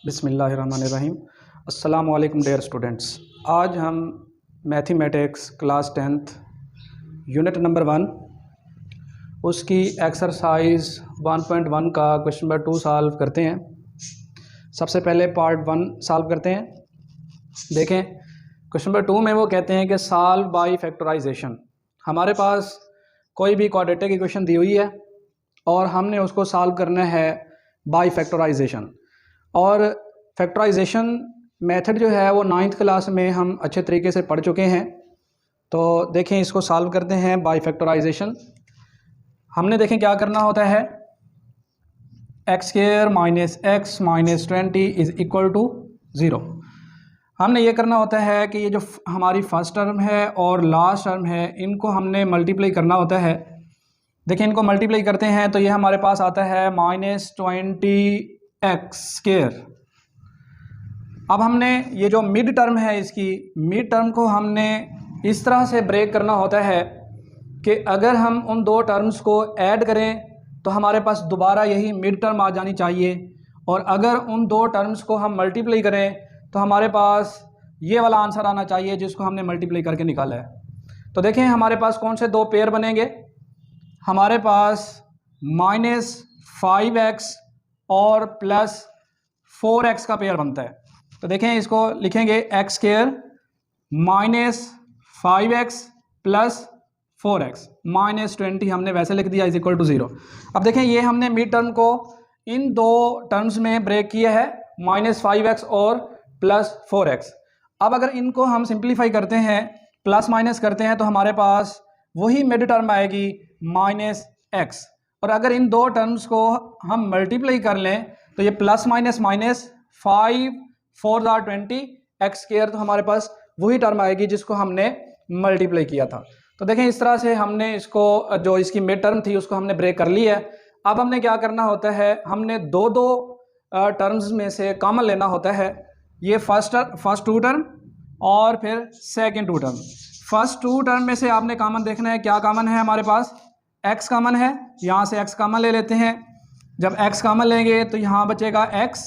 बिस्मिल्लाहिर्रहमानिर्रहीम। अस्सलामु अलैकुम डियर स्टूडेंट्स। आज हम mathematics class 10th unit number 1 उसकी एक्सरसाइज 1.1 का क्वेश्चन नंबर 2 सॉल्व करते हैं। सबसे पहले पार्ट 1 सॉल्व करते हैं। देखें क्वेश्चन नंबर 2 में वो कहते हैं कि सॉल्व बाय फैक्टराइजेशन। हमारे पास कोई भी क्वाड्रेटिक इक्वेशन दी हुई है और हमने उसको सॉल्व करना है बाय फैक्टराइजेशन। और फैक्टराइजेशन मेथड जो है वो 9th क्लास में हम अच्छे तरीके से पढ़ चुके हैं। तो देखें इसको सॉल्व करते हैं बाय फैक्टराइजेशन। हमने देखें क्या करना होता है, x² minus x minus 20 is equal to 0। हमने ये करना होता है कि ये जो हमारी फर्स्ट टर्म है और लास्ट टर्म है इनको हमने मल्टीप्लाई करना होता है। देखें इनको मल्टीप्लाई करते हैं तो ये हमारे पास आता है -20x²। अब हमने ये जो मिड टर्म है इसकी मिड टर्म को हमने इस तरह से ब्रेक करना होता है कि अगर हम उन दो टर्म्स को ऐड करें तो हमारे पास दोबारा यही मिड टर्म आ जानी चाहिए, और अगर उन दो टर्म्स को हम मल्टीप्लाई करें तो हमारे पास ये वाला आंसर आना चाहिए जिसको हमने मल्टीप्लाई करके निकाला है। तो देखें हमारे पास कौन से दो पेयर बनेंगे। हमारे पास -5x और +4x का पेयर बनता है। तो देखें इसको लिखेंगे x² minus 5x plus 4x minus 20 हमने वैसे लिख दिया इज इक्वल टू 0। अब देखें ये हमने मिड टर्म को इन दो टर्म्स में ब्रेक किया है, -5x और +4x। अब अगर इनको हम सिंप्लीफाई करते हैं, प्लस माइनस करते हैं तो हमारे पास वही मिड टर्म आएगी -x। और अगर इन दो टर्म्स को हम मल्टीप्लाई कर लें तो ये प्लस माइनस माइनस 5 4 20 x² तो हमारे पास वही टर्म आएगी जिसको हमने मल्टीप्लाई किया था। तो देखें इस तरह से हमने इसको जो इसकी मिड टर्म थी उसको हमने ब्रेक कर लिया है। अब हमने क्या करना होता है, हमने दो टर्म्स में से कॉमन लेना होता है। ये फर्स्ट टू टर्म और फिर second two term. First two term में से आपने कॉमन देखना है, क्या कॉमन है हमारे पास, x कॉमन है। यहाँ से x कॉमन ले लेते हैं। जब x कॉमन लेंगे तो यहाँ बचेगा x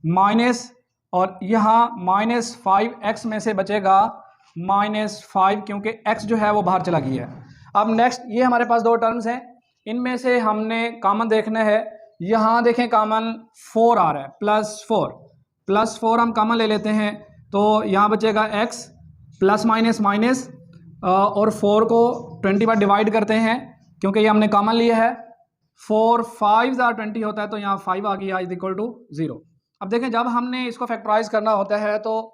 माइनस, और यहाँ -5x में से बचेगा -5 क्योंकि x जो है वो बाहर चला गया है। अब नेक्स्ट ये हमारे पास दो टर्म्स हैं, इनमें से हमने कॉमन देखना है। यहाँ देखें कॉमन 4 आ रहा है, +4 हम कॉमन ले लेते हैं तो यहाँ बचेगा x प्लस माइनस माइनस और 4 को 20 बार डिवाइड करते हैं क्योंकि ये हमने कॉमन लिया है। 4 5 20 होता है तो यहाँ 5 आ गया इज इक्वल टू 0। अब देखें जब हमने इसको फैक्टराइज करना होता है तो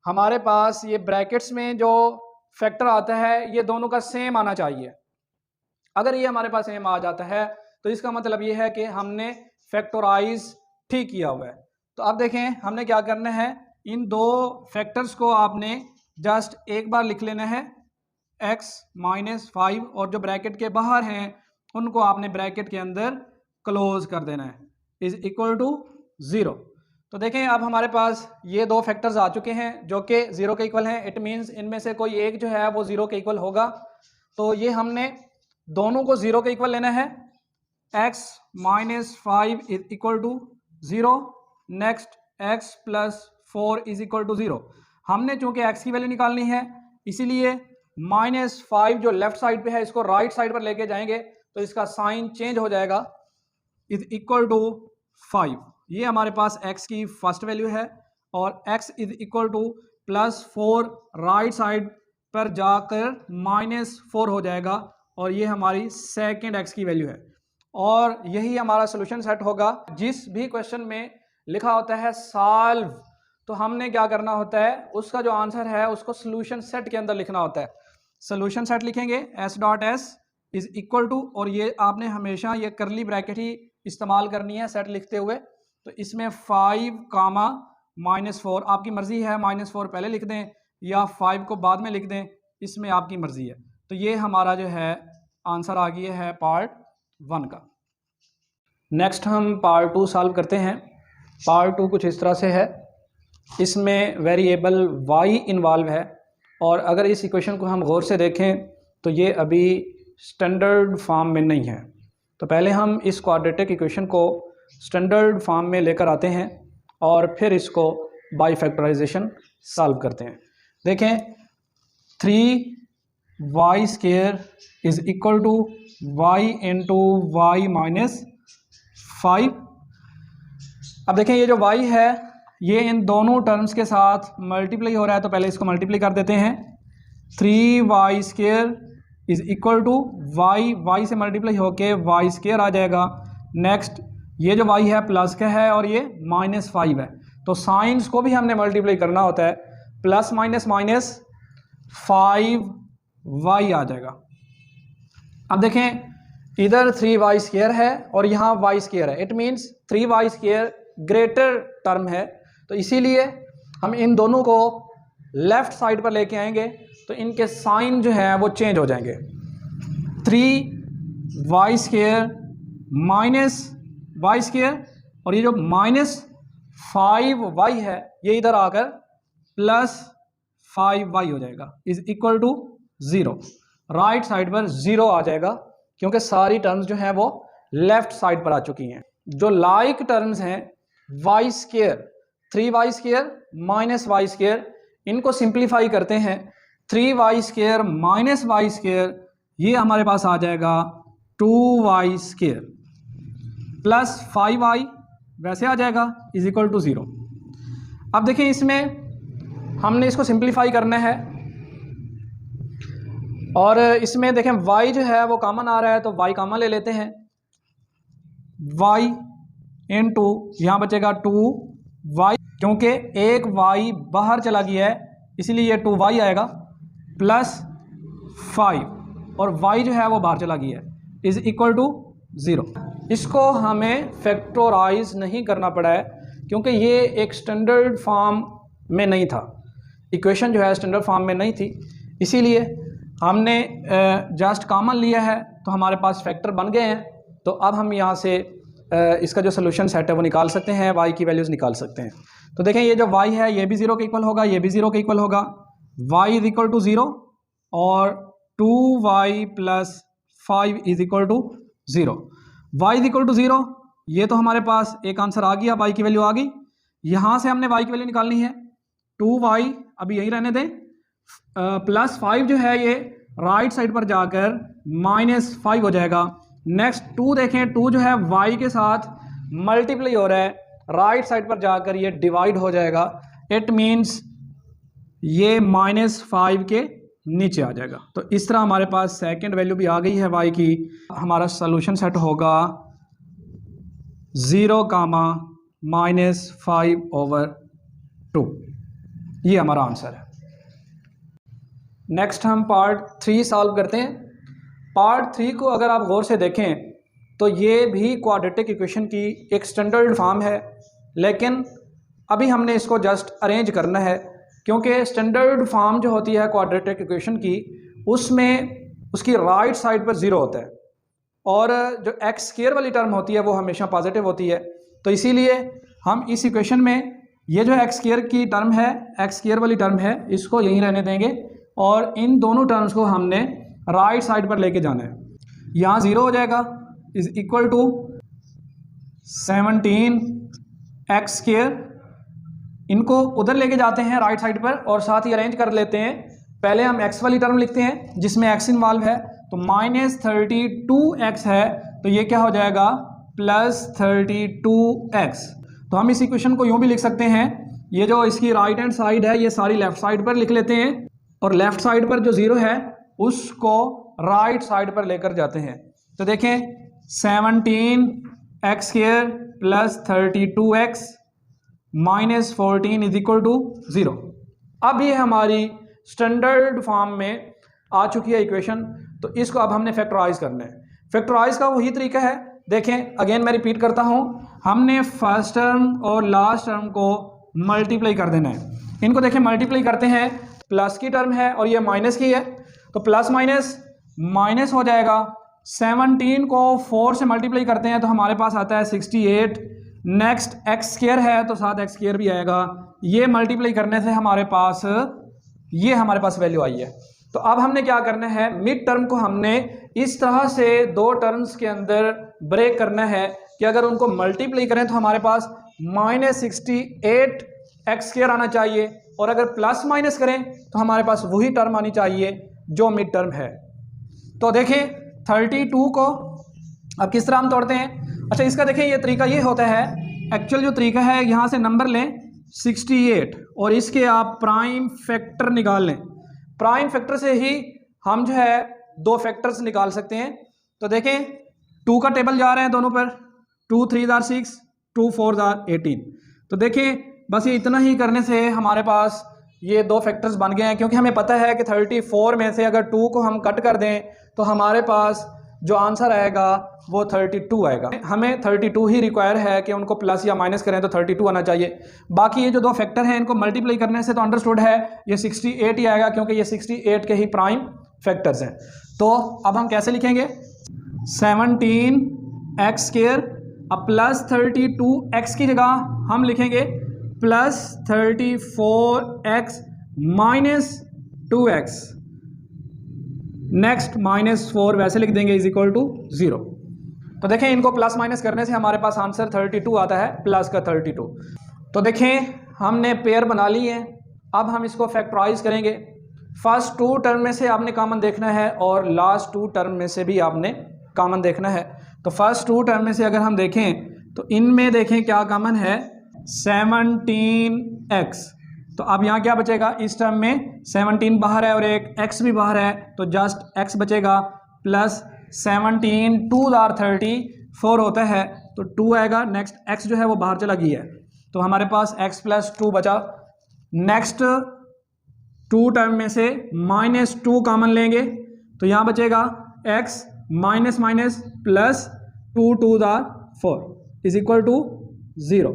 हमारे पास ये ब्रैकेट्स में जो फैक्टर आता है ये दोनों का सेम आना चाहिए। अगर ये हमारे पास सेम आ जाता है तो इसका मतलब ये है कि हमने फैक्टराइज ठीक किया हुआ है। तो अब देखें हमने क्या करना है, इन दो फैक्टर्स को आपने जस्ट एक बार लिख लेना है, x -5, और जो ब्रैकेट के बाहर हैं उनको आपने ब्रैकेट के अंदर क्लोज कर देना है इज इक्वल टू 0। तो देखें अब हमारे पास ये दो फैक्टर्स आ चुके हैं जो कि 0 के इक्वल हैं। इट मीन्स इनमें से कोई एक जो है वो 0 के इक्वल होगा। तो ये हमने दोनों को 0 के इक्वल लेना है। x -5 is equal to 0। Next x +4 is equal to 0। हमने चूंकि x की वैल्यू निकालनी है इसीलिए -5 जो लेफ्ट साइड पे है इसको राइट साइड पर लेके जाएंगे तो इसका साइन चेंज हो जाएगा, इज इक्वल टू 5। ये हमारे पास x की फर्स्ट वैल्यू है और x is equal to +4 right side पर जाकर -4 हो जाएगा और ये हमारी सेकेंड x की वैल्यू है। और यही हमारा सोल्यूशन सेट होगा। जिस भी क्वेश्चन में लिखा होता है सॉल्व तो हमने क्या करना होता है, उसका जो आंसर है उसको सोल्यूशन सेट के अंदर लिखना होता है। सोल्यूशन सेट लिखेंगे s.s इज इक्वल टू, और ये आपने हमेशा ये करली ब्रैकेट ही इस्तेमाल करनी है सेट लिखते हुए। तो इसमें 5 कामा -4 आपकी मर्ज़ी है, -4 पहले लिख दें या 5 को बाद में लिख दें, इसमें आपकी मर्ज़ी है। तो ये हमारा जो है आंसर आ गया है पार्ट 1 का। नेक्स्ट हम पार्ट 2 सॉल्व करते हैं। पार्ट 2 कुछ इस तरह से है, इसमें वेरिएबल y इन्वॉल्व है और अगर इस इक्वेशन को हम गौर से देखें तो ये अभी स्टैंडर्ड फॉर्म में नहीं है। तो पहले हम इस क्वाड्रेटिक इक्वेशन को स्टैंडर्ड फॉर्म में लेकर आते हैं और फिर इसको बाय फैक्टराइजेशन सॉल्व करते हैं। देखें 3y² is equal to y into y minus 5। अब देखें ये जो y है ये इन दोनों टर्म्स के साथ मल्टीप्लाई हो रहा है, तो पहले इसको मल्टीप्लाई कर देते हैं। 3y² is equal to y से मल्टीप्लाई होके y² आ जाएगा। नेक्स्ट ये जो y है प्लस का है और ये -5 है, तो साइंस को भी हमने मल्टीप्लाई करना होता है। प्लस माइनस माइनस 5y आ जाएगा। अब देखें इधर 3y² है और यहाँ y² है, it means 3y² greater term है, तो इसीलिए हम इन दोनों को लेफ्ट साइड पर लेके आएंगे तो इनके साइन जो है वो चेंज हो जाएंगे। 3y² माइनस y² और ये जो -5y है ये इधर आकर +5y हो जाएगा is equal to 0। Right side पर 0 आ जाएगा क्योंकि सारी टर्म्स जो हैं वो लेफ्ट साइड पर आ चुकी हैं। जो लाइक टर्म्स हैं y², 3y² माइनस y², इनको सिंप्लीफाई करते हैं। 3y² माइनस y² ये हमारे पास आ जाएगा 2y² प्लस 5y वैसे आ जाएगा इज इक्वल टू 0। अब देखें इसमें हमने इसको सिंप्लीफाई करना है और इसमें देखें y जो है वो कॉमन आ रहा है, तो y कॉमन ले लेते हैं। y इंटू यहाँ बचेगा 2y, क्योंकि एक y बाहर चला गया है इसीलिए ये 2y आएगा, प्लस 5 और y जो है वो बाहर चला गया है इज इक्वल टू 0। इसको हमें फैक्टराइज नहीं करना पड़ा है क्योंकि ये एक स्टैंडर्ड फॉर्म में नहीं था, इक्वेशन जो है स्टैंडर्ड फॉर्म में नहीं थी, इसीलिए हमने जस्ट कॉमन लिया है तो हमारे पास फैक्टर बन गए हैं। तो अब हम यहाँ से इसका जो सोल्यूशन सेट है वो निकाल सकते हैं, y की वैल्यूज़ निकाल सकते हैं। तो देखें ये जो y है ये भी 0 के इक्वल होगा, ये भी 0 के इक्वल होगा, y इज इक्वल टू 0 और 2y plus 5 is equal to 0। y is equal to 0, ये तो हमारे पास एक आंसर आ गया, y की वैल्यू आ गई। यहाँ से हमने y की वैल्यू निकालनी है, 2y अभी यहीं रहने दें, प्लस 5 जो है ये राइट साइड पर जाकर -5 हो जाएगा। नेक्स्ट 2 देखें, 2 जो है y के साथ मल्टीप्लाई हो रहा है, राइट साइड पर जाकर ये डिवाइड हो जाएगा, इट मीन्स ये -5 के नीचे आ जाएगा। तो इस तरह हमारे पास सेकंड वैल्यू भी आ गई है y की। हमारा सोल्यूशन सेट होगा 0, -5/2। ये हमारा आंसर है। नेक्स्ट हम पार्ट 3 सॉल्व करते हैं। पार्ट 3 को अगर आप गौर से देखें तो ये भी क्वाड्रेटिक इक्वेशन की एक स्टैंडर्ड फॉर्म है, लेकिन अभी हमने इसको जस्ट अरेंज करना है क्योंकि स्टैंडर्ड फॉर्म जो होती है क्वाड्रेटिक इक्वेशन की उसमें उसकी राइट साइड पर 0 होता है और जो x² वाली टर्म होती है वो हमेशा पॉजिटिव होती है। तो इसीलिए हम इस इक्वेशन में ये जो x² की टर्म है, x² वाली टर्म है, इसको यहीं रहने देंगे और इन दोनों टर्म्स को हमने राइट साइड पर लेके जाना है। यहाँ 0 हो जाएगा इज इक्वल टू 17x², इनको उधर लेके जाते हैं राइट साइड पर और साथ ही अरेंज कर लेते हैं। पहले हम x वाली टर्म लिखते हैं जिसमें x इन्वॉल्व है, तो -32x है, तो ये क्या हो जाएगा +32x। तो हम इस इक्वेशन को यूँ भी लिख सकते हैं, ये जो इसकी राइट हैंड साइड है ये सारी लेफ्ट साइड पर लिख लेते हैं और लेफ्ट साइड पर जो 0 है उसको राइट साइड पर लेकर जाते हैं। तो देखें 17x² plus 32x minus 14 is equal to 0। अब ये हमारी स्टैंडर्ड फॉर्म में आ चुकी है इक्वेशन, तो इसको अब हमने फैक्टराइज करना है। फैक्टराइज का वही तरीका है, देखें अगेन मैं रिपीट करता हूँ, हमने फर्स्ट टर्म और लास्ट टर्म को मल्टीप्लाई कर देना है। इनको देखें मल्टीप्लाई करते हैं, प्लस की टर्म है और ये माइनस की है, तो प्लस माइनस माइनस हो जाएगा। 17 को 4 से मल्टीप्लाई करते हैं तो हमारे पास आता है 68। नेक्स्ट x² है तो साथ x² भी आएगा, ये मल्टीप्लाई करने से हमारे पास वैल्यू आई है। तो अब हमने क्या करना है, मिड टर्म को हमने इस तरह से दो टर्म्स के अंदर ब्रेक करना है कि अगर उनको मल्टीप्लाई करें तो हमारे पास -68x² आना चाहिए, और अगर प्लस माइनस करें तो हमारे पास वही टर्म आनी चाहिए जो मिड टर्म है। तो देखें 32 को अब किस तरह हम तोड़ते हैं। अच्छा, इसका देखें ये तरीका ये होता है, एक्चुअल जो तरीका है, यहाँ से नंबर लें 68 और इसके आप प्राइम फैक्टर निकाल लें। प्राइम फैक्टर से ही हम जो है दो फैक्टर्स निकाल सकते हैं। तो देखें 2 का टेबल जा रहे हैं दोनों पर, 2 3 6, 2 4 18। तो देखें बस ये इतना ही करने से हमारे पास ये दो फैक्टर्स बन गए हैं, क्योंकि हमें पता है कि 34 में से अगर 2 को हम कट कर दें तो हमारे पास जो आंसर आएगा वो 32 आएगा। हमें 32 ही रिक्वायर है कि उनको प्लस या माइनस करें तो 32 आना चाहिए। बाकी ये जो दो फैक्टर हैं इनको मल्टीप्लाई करने से तो अंडरस्टूड है ये 68 ही आएगा, क्योंकि ये 68 के ही प्राइम फैक्टर्स हैं। तो अब हम कैसे लिखेंगे, 17x² अब प्लस 32x की जगह हम लिखेंगे plus 34x minus 2x, next -4 वैसे लिख देंगे इज इक्वल टू 0। तो देखें इनको प्लस माइनस करने से हमारे पास आंसर 32 आता है, प्लस का 32। तो देखें हमने पेयर बना ली है, अब हम इसको फैक्टराइज करेंगे। फर्स्ट 2 टर्म में से आपने कॉमन देखना है और लास्ट 2 टर्म में से भी आपने कॉमन देखना है। तो फर्स्ट 2 टर्म में से अगर हम देखें तो इनमें देखें क्या कॉमन है, 17x। तो अब यहाँ क्या बचेगा, इस टर्म में 17 बाहर है और एक x भी बाहर है, तो जस्ट x बचेगा, प्लस 17 2 34 होता है तो 2 आएगा। नेक्स्ट x जो है वो बाहर चला गया है, तो हमारे पास x + 2 बचा। नेक्स्ट 2 टर्म में से -2 कॉमन लेंगे तो यहाँ बचेगा x minus minus plus 2 2 4 is equal to 0।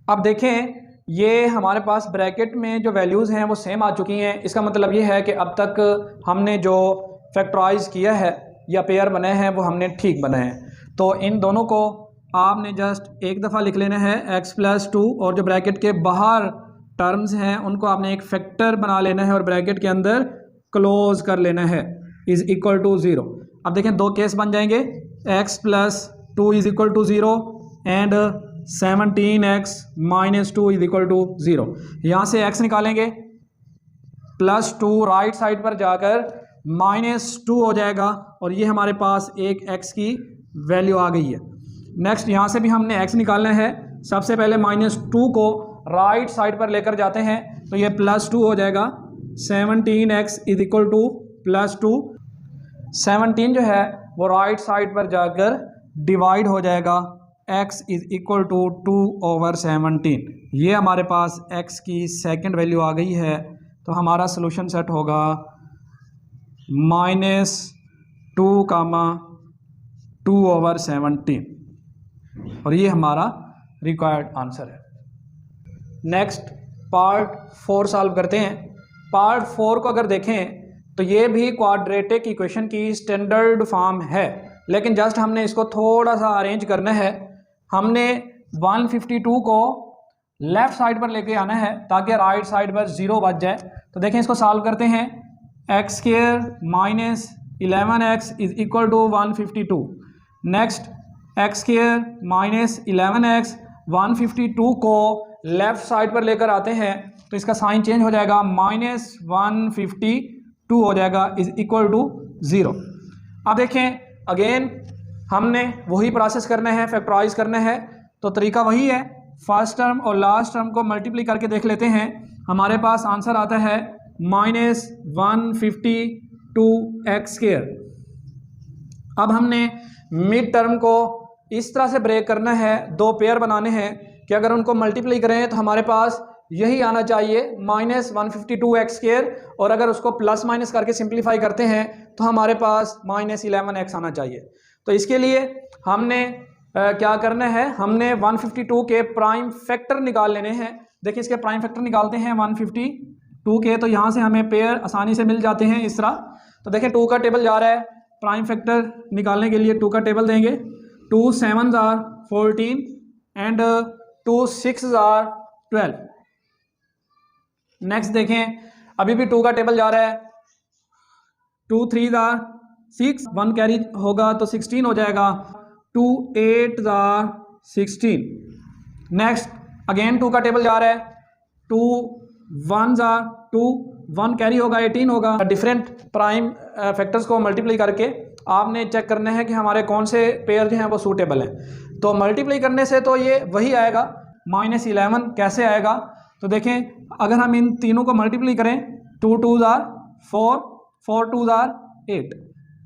अब देखें ये हमारे पास ब्रैकेट में जो वैल्यूज़ हैं वो सेम आ चुकी हैं। इसका मतलब ये है कि अब तक हमने जो फैक्टराइज किया है या पेयर बनाए हैं वो हमने ठीक बनाए हैं। तो इन दोनों को आपने जस्ट एक दफ़ा लिख लेना है x + 2, और जो ब्रैकेट के बाहर टर्म्स हैं उनको आपने एक फैक्टर बना लेना है और ब्रैकेट के अंदर क्लोज कर लेना है, इज़ इक्वल टू 0। अब देखें दो केस बन जाएंगे, x + 2 is equal to 0 and 17x - 2 is equal to 0। यहाँ से x निकालेंगे, +2 राइट साइड पर जाकर -2 हो जाएगा और ये हमारे पास एक x की वैल्यू आ गई है। नेक्स्ट यहाँ से भी हमने x निकालना है। सबसे पहले -2 को राइट साइड पर लेकर जाते हैं तो ये +2 हो जाएगा, 17x इज इक्वल टू +2। 17 जो है वो राइट साइड पर जाकर डिवाइड हो जाएगा, x इज इक्वल टू 2/17। ये हमारे पास x की सेकंड वैल्यू आ गई है। तो हमारा सॉल्यूशन सेट होगा -2, 2/17 और ये हमारा रिक्वायर्ड आंसर है। नेक्स्ट पार्ट 4 सॉल्व करते हैं। पार्ट 4 को अगर देखें तो ये भी क्वाड्रेटिक इक्वेशन की स्टैंडर्ड फॉर्म है, लेकिन जस्ट हमने इसको थोड़ा सा अरेंज करना है। हमने 152 को लेफ़्ट साइड पर लेके आना है ताकि राइट साइड पर 0 बच जाए। तो देखें इसको सॉल्व करते हैं, x² - 11x is equal to 152। Next x² - 11x 152 को लेफ़्ट साइड पर लेकर आते हैं तो इसका साइन चेंज हो जाएगा, -152 हो जाएगा, इज इक्वल टू 0। अब देखें अगेन हमने वही प्रोसेस करना है, फैक्टराइज करना है। तो तरीका वही है, फर्स्ट टर्म और लास्ट टर्म को मल्टीप्लाई करके देख लेते हैं। हमारे पास आंसर आता है -152x²। अब हमने मिड टर्म को इस तरह से ब्रेक करना है, दो पेयर बनाने हैं कि अगर उनको मल्टीप्लाई करें तो हमारे पास यही आना चाहिए -152x², और अगर उसको प्लस माइनस करके सिंप्लीफाई करते हैं तो हमारे पास -11x आना चाहिए। तो इसके लिए हमने क्या करना है, हमने 152 के प्राइम फैक्टर निकाल लेने हैं। देखिए इसके प्राइम फैक्टर निकालते हैं 152 के, तो यहाँ से हमें पेयर आसानी से मिल जाते हैं इस तरह। तो देखें 2 का टेबल जा रहा है, प्राइम फैक्टर निकालने के लिए 2 का टेबल देंगे, 2 7s are 14 and 2 6s are 12। Next देखें अभी भी 2 का टेबल जा रहा है, 2 3s are 6, 1 कैरी होगा तो 16 हो जाएगा, 2 8s are 16। नेक्स्ट अगेन 2 का टेबल जा रहा है, 2 1 जार 2, 1 कैरी होगा 18 होगा। डिफरेंट प्राइम फैक्टर्स को मल्टीप्लाई करके आपने चेक करना है कि हमारे कौन से पेयर जो हैं वो सूटेबल हैं। तो मल्टीप्लाई करने से तो ये वही आएगा -11। कैसे आएगा तो देखें, अगर हम इन तीनों को मल्टीप्लाई करें, 2 2 जार 4, 4 2 जार 8,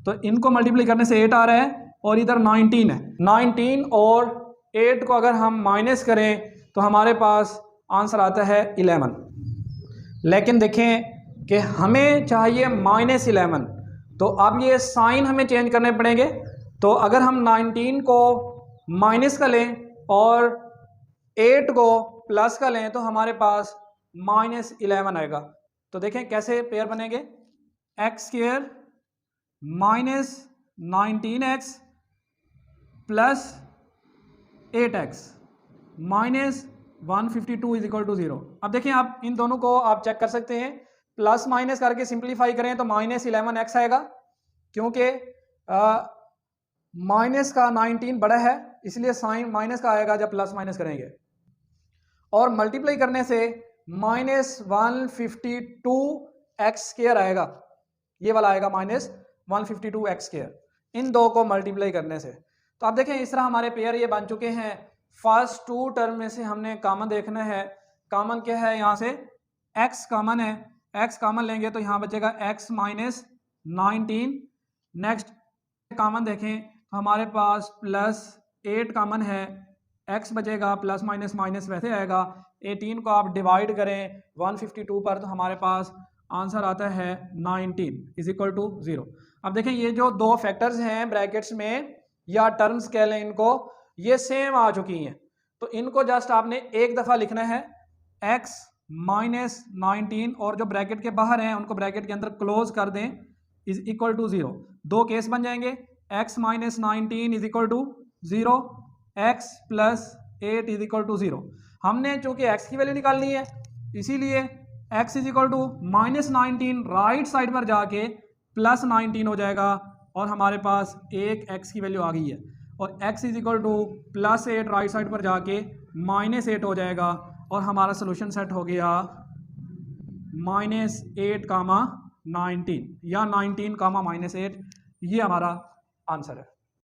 तो इनको मल्टीप्लाई करने से 8 आ रहा है और इधर 19 है। 19 और 8 को अगर हम माइनस करें तो हमारे पास आंसर आता है 11। लेकिन देखें कि हमें चाहिए -11, तो अब ये साइन हमें चेंज करने पड़ेंगे। तो अगर हम 19 को माइनस का लें और 8 को प्लस का लें तो हमारे पास -11 आएगा। तो देखें कैसे पेयर बनेंगे, x² -19x प्लस 8x -152 = 0। अब देखें आप इन दोनों को आप चेक कर सकते हैं, प्लस माइनस करके सिंप्लीफाई करें तो -11x आएगा, क्योंकि माइनस का 19 बड़ा है इसलिए साइन माइनस का आएगा जब प्लस माइनस करेंगे। और मल्टीप्लाई करने से -152x² आएगा, ये वाला आएगा -152x², इन दो को मल्टीप्लाई करने से। तो आप देखें इस तरह हमारे पेयर ये बन चुके हैं। फर्स्ट 2 टर्म में से हमने कॉमन देखना है। कॉमन क्या है, यहाँ से x कॉमन है, x कॉमन लेंगे तो यहाँ बचेगा x -19। नेक्स्ट कॉमन देखें तो हमारे पास +8 कॉमन है, x बचेगा, प्लस माइनस माइनस वैसे आएगा। 18 को आप डिवाइड करें 152 पर तो हमारे पास आंसर आता है 19 = 0। अब देखें ये जो दो फैक्टर्स हैं ब्रैकेट्स में या टर्म्स कह लें इनको, ये सेम आ चुकी हैं। तो इनको जस्ट आपने एक दफ़ा लिखना है, x -19, और जो ब्रैकेट के बाहर हैं उनको ब्रैकेट के अंदर क्लोज कर दें = 0। दो केस बन जाएंगे, x -19 = 0, x + 8 = 0। हमने चूंकि x की वैल्यू निकालनी है इसीलिए x = -19 राइट साइड पर जाके +19 हो जाएगा और हमारे पास एक x की वैल्यू आ गई है। और x = +8 राइट साइड पर जाके -8 हो जाएगा और हमारा सोल्यूशन सेट हो गया -8, -19 या 19, -8, ये हमारा आंसर है।